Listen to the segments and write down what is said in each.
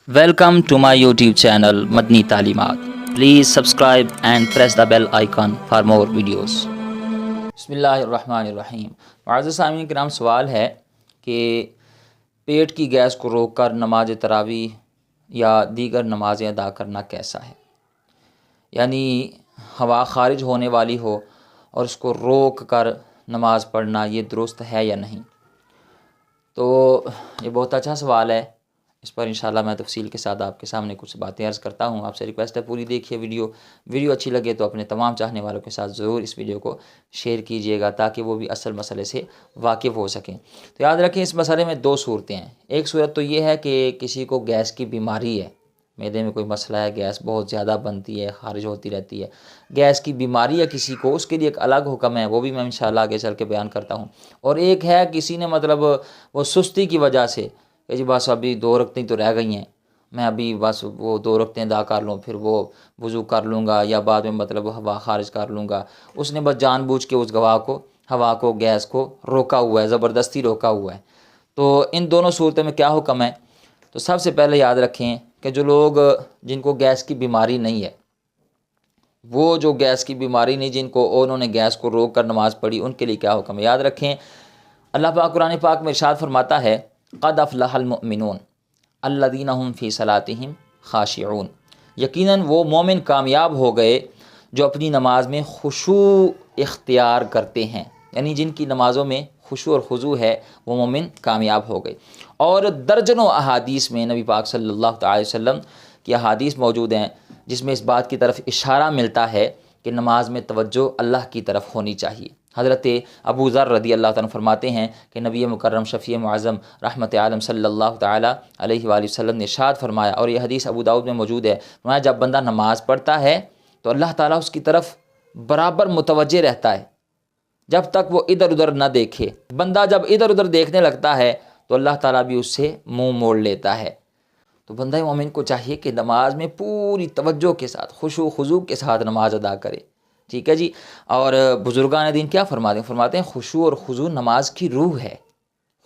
Welcome to my YouTube channel Madni Talimat. Please subscribe and press the bell icon for more videos. بسم اللہ الرحمن الرحیم. معزز سامعین کرام، سوال ہے کہ پیٹ کی گیس کو روک کر نماز تراویح یا دیگر نمازیں ادا کرنا کیسا ہے؟ یعنی ہوا خارج ہونے والی ہو اور اس کو روک کر نماز پڑھنا، یہ درست ہے یا نہیں؟ تو یہ بہت اچھا سوال ہے. اس پر انشاءاللہ میں تفصیل کے ساتھ آپ کے سامنے کچھ باتیں عرض کرتا ہوں. آپ سے ریکویسٹ ہے پوری دیکھیے ویڈیو اچھی لگے تو اپنے تمام چاہنے والوں کے ساتھ ضرور اس ویڈیو کو شیئر کیجیے گا تاکہ وہ بھی اصل مسئلے سے واقف ہو سکیں. تو یاد رکھیں، اس مسئلے میں دو صورتیں ہیں. ایک صورت تو یہ ہے کہ کسی کو گیس کی بیماری ہے، معدے میں کوئی مسئلہ ہے، گیس بہت زیادہ بنتی ہے، خارج ہوتی رہتی ہے، گیس کی بیماری ہے کسی کو، اس کے لیے ایک الگ حکم ہے، وہ بھی میں انشاءاللہ آگے چل کے بیان کرتا ہوں. اور ایک ہے کسی نے وہ سستی کی وجہ سے کہ جی بس ابھی 2 رکعتیں تو رہ گئی ہیں، میں ابھی بس وہ 2 رکعتیں ادا کر لوں، پھر وہ وضو کر لوں گا یا بعد میں ہوا خارج کر لوں گا. اس نے بس جان بوجھ کے اس ہوا کو گیس کو روکا ہوا ہے، زبردستی روکا ہوا ہے. تو ان دونوں صورتوں میں کیا حکم ہے؟ تو سب سے پہلے یاد رکھیں کہ جو لوگ جن کو گیس کی بیماری نہیں ہے، وہ جو گیس کی بیماری نہیں، جن کو انہوں نے گیس کو روک کر نماز پڑھی، ان کے لیے کیا حکم ہے؟ یاد رکھیں، اللہ پاک قرآن پاک میں ارشاد فرماتا ہے، قد افلح المؤمنون الذین هم فی صلاتہم خاشعون. یقیناً وہ مومن کامیاب ہو گئے جو اپنی نماز میں خشوع اختیار کرتے ہیں. یعنی جن کی نمازوں میں خشوع اور خضوع ہے، وہ مومن کامیاب ہو گئے. اور درجنوں احادیث میں نبی پاک صلی اللہ تعالی وسلم کی احادیث موجود ہیں جس میں اس بات کی طرف اشارہ ملتا ہے کہ نماز میں توجہ اللہ کی طرف ہونی چاہیے. حضرت ابو ذر رضی اللہ تعالیٰ فرماتے ہیں کہ نبی مکرم شفیع معظم رحمت عالم صلی اللہ تعالیٰ علیہ وآلہ وسلم نے ارشاد فرمایا، اور یہ حدیث ابو داؤد میں موجود ہے، فرمایا جب بندہ نماز پڑھتا ہے تو اللہ تعالیٰ اس کی طرف برابر متوجہ رہتا ہے جب تک وہ ادھر ادھر نہ دیکھے. بندہ جب ادھر ادھر دیکھنے لگتا ہے تو اللہ تعالیٰ بھی اس سے منہ موڑ لیتا ہے. تو بندہ مومن کو چاہیے کہ نماز میں پوری توجہ کے ساتھ، خشوع و خضوع کے ساتھ نماز ادا کرے. ٹھیک ہے جی. اور بزرگان دین کیا فرماتے ہیں خشوع اور خضوع نماز کی روح ہے.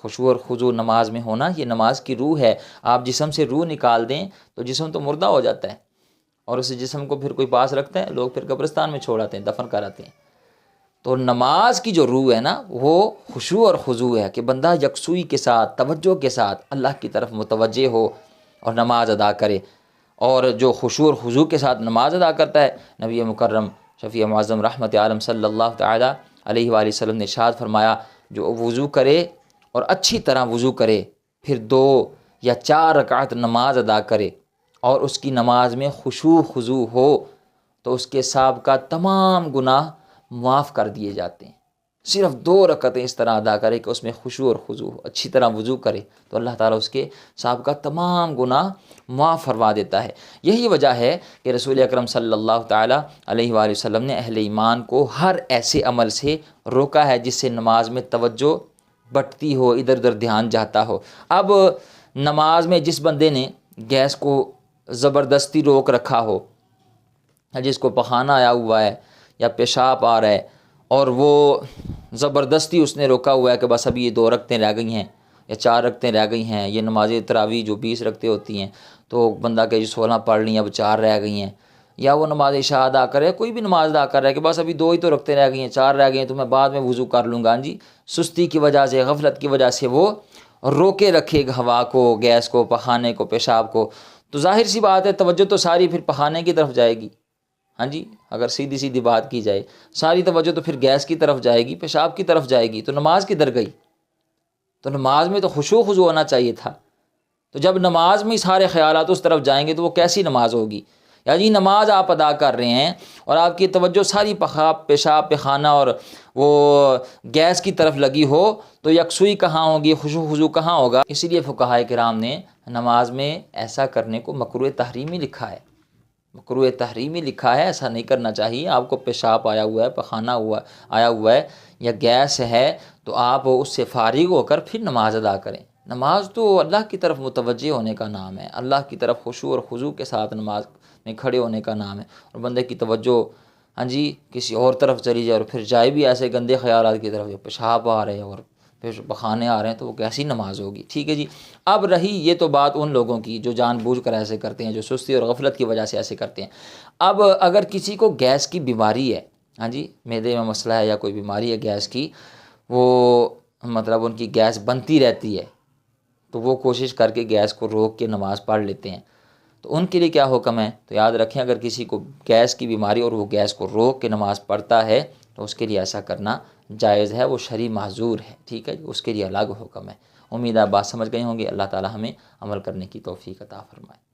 خشوع اور خضوع نماز میں ہونا یہ نماز کی روح ہے. آپ جسم سے روح نکال دیں تو جسم تو مردہ ہو جاتا ہے، اور اس جسم کو پھر کوئی پاس رکھتا ہے، لوگ پھر قبرستان میں چھوڑ آتے ہیں، دفن کراتے ہیں. تو نماز کی جو روح ہے نا، وہ خشوع اور خضوع ہے کہ بندہ یکسوئی کے ساتھ، توجہ کے ساتھ اللہ کی طرف متوجہ ہو اور نماز ادا کرے. اور جو خشوع اور خضوع کے ساتھ نماز ادا کرتا ہے، نبی مکرم شفیع معظم رحمت عالم صلی اللہ تعالیٰ علیہ وآلہ وسلم نے ارشاد فرمایا، جو وضو کرے اور اچھی طرح وضو کرے، پھر 2 یا 4 رکعت نماز ادا کرے اور اس کی نماز میں خشوع خضوع ہو تو اس کے سابقہ تمام گناہ معاف کر دیے جاتے ہیں. صرف 2 رکعتیں اس طرح ادا کرے کہ اس میں خشوع اور خضوع ہو، اچھی طرح وضو کرے تو اللہ تعالیٰ اس کے سابقہ تمام گناہ معاف فرما دیتا ہے. یہی وجہ ہے کہ رسول اکرم صلی اللہ تعالیٰ علیہ وآلہ وسلم نے اہل ایمان کو ہر ایسے عمل سے روکا ہے جس سے نماز میں توجہ بٹتی ہو، ادھر ادھر دھیان جاتا ہو. اب نماز میں جس بندے نے گیس کو زبردستی روک رکھا ہو، جس کو پخانہ آیا ہوا ہے یا پیشاب آ رہا ہے، اور وہ زبردستی اس نے روکا ہوا ہے کہ بس ابھی یہ 2 رکعتیں رہ گئی ہیں یا 4 رکعتیں رہ گئی ہیں، یہ نماز تراویح جو 20 رکعتیں ہوتی ہیں تو بندہ کہ 16 پڑھ لی، اب 4 رہ گئی ہیں. یا وہ نماز عشاء ادا کرے، کوئی بھی نماز ادا کر رہا ہے کہ بس ابھی 2 ہی تو رکعتیں رہ گئی ہیں، 4 رہ گئی ہیں تو میں بعد میں وضو کر لوں گا. جی سستی کی وجہ سے، غفلت کی وجہ سے وہ روکے رکھے گا ہوا کو، گیس کو، پخانے کو، پیشاب کو، تو ظاہر سی بات ہے توجہ تو ساری پھر پخانے کی طرف جائے گی. ہاں جی، اگر سیدھی بات کی جائے، ساری توجہ تو پھر گیس کی طرف جائے گی، پیشاب کی طرف جائے گی، تو نماز کدھر گئی؟ تو نماز میں تو خشوع خضوع ہونا چاہیے تھا. تو جب نماز میں سارے خیالات اس طرف جائیں گے تو وہ کیسی نماز ہوگی؟ یا جی نماز آپ ادا کر رہے ہیں اور آپ کی توجہ ساری پیشاب پخانہ اور وہ گیس کی طرف لگی ہو تو یکسوئی کہاں ہوگی، خشوع خضوع کہاں ہوگا؟ اسی لیے فقہائے کرام نے نماز میں ایسا کرنے کو مکروہ تحریمی لکھا ہے. مکروہ تحریمی لکھا ہے، ایسا نہیں کرنا چاہیے. آپ کو پیشاب آیا ہوا ہے، پخانہ آیا ہوا ہے یا گیس ہے تو آپ اس سے فارغ ہو کر پھر نماز ادا کریں. نماز تو اللہ کی طرف متوجہ ہونے کا نام ہے، اللہ کی طرف خشوع اور خضوع کے ساتھ نماز میں کھڑے ہونے کا نام ہے. اور بندے کی توجہ کسی اور طرف چلی جائے اور پھر جائے بھی ایسے گندے خیالات کی طرف، پیشاب آ رہے اور پھر بخانے آ رہے ہیں تو وہ کیسی نماز ہوگی؟ ٹھیک ہے جی۔ اب رہی یہ تو بات ان لوگوں کی جو جان بوجھ کر ایسے کرتے ہیں، جو سستی اور غفلت کی وجہ سے ایسے کرتے ہیں۔ اب اگر کسی کو گیس کی بیماری ہے، ہاں جی، معدے میں مسئلہ ہے یا کوئی بیماری ہے گیس کی، وہ مطلب ان کی گیس بنتی رہتی ہے، تو وہ کوشش کر کے گیس کو روک کے نماز پڑھ لیتے ہیں، تو ان کے لیے کیا حکم ہے؟ تو یاد رکھیں، اگر کسی کو گیس کی بیماری اور وہ گیس کو روک کے نماز پڑھتا ہے تو اس کے لیے ایسا کرنا جائز ہے، وہ شرعی معذور ہے، ٹھیک ہے، اس کے لیے الگ حکم ہے۔ امید ہے آپ بات سمجھ گئے ہوں گے۔ اللہ تعالی ہمیں عمل کرنے کی توفیق عطا فرمائے۔